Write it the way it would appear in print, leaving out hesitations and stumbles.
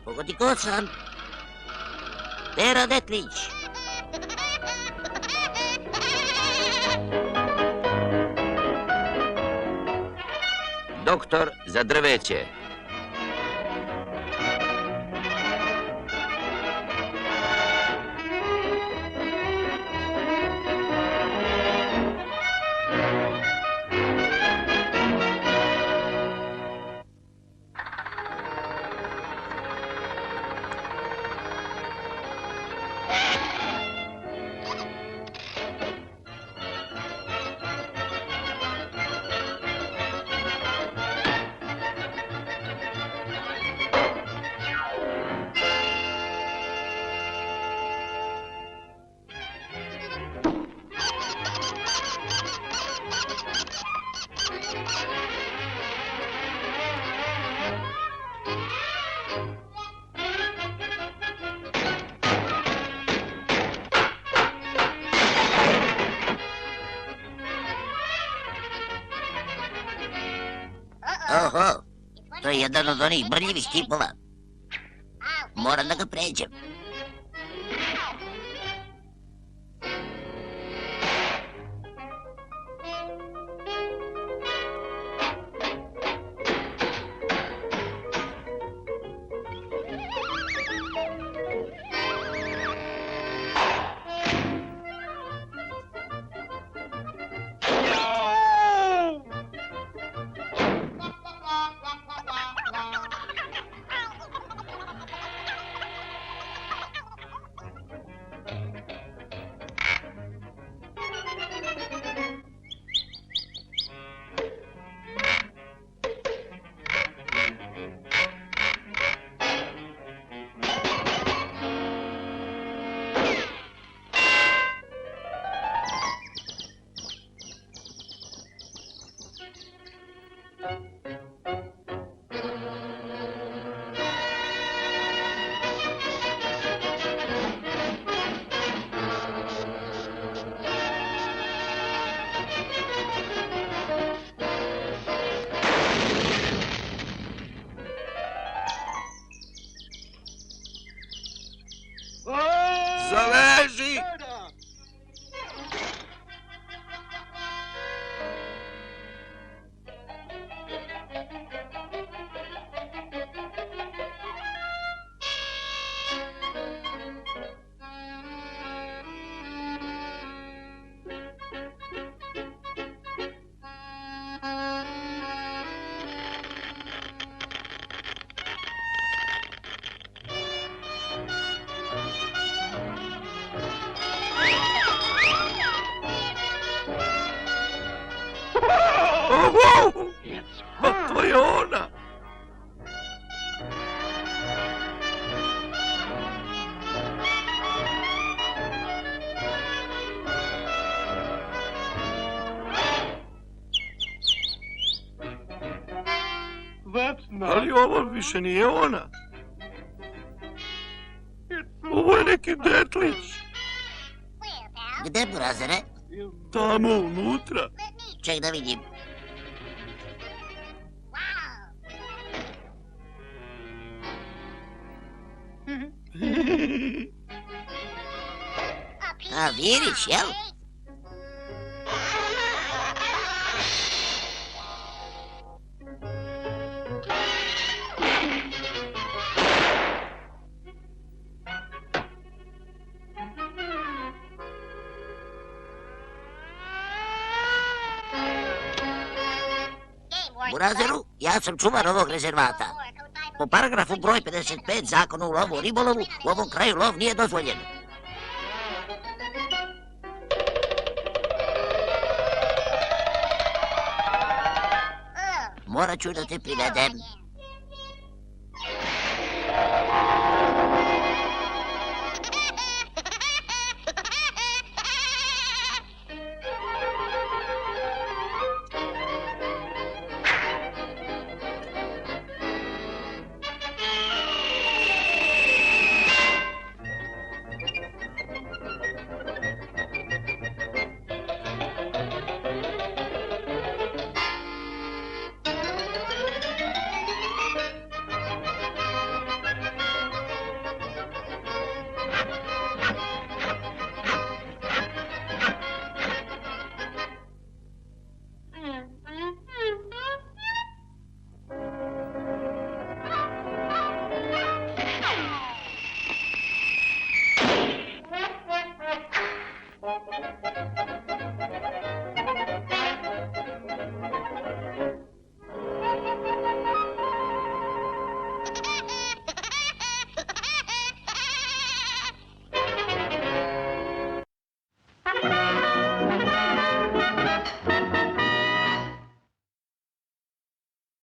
Pogodi kosan. Pera Detlić. Doktor za drveće. Oho, to je jedan od onih brljivih tipova. Moram da ga pređem. Zaveži! Pa to je ona! Ali ovo više nije ona. Ovo je neki Detlić. Gde, Burazere? Tamo unutra. Ček da vidim. A, vidiš, jel? Burazeru, ja sam čuvar ovog rezervata. Po paragrafu broj 55 Zakona o lovu i ribolovu u ovom kraju lov nije dozvoljen. Morat ću da te privedem.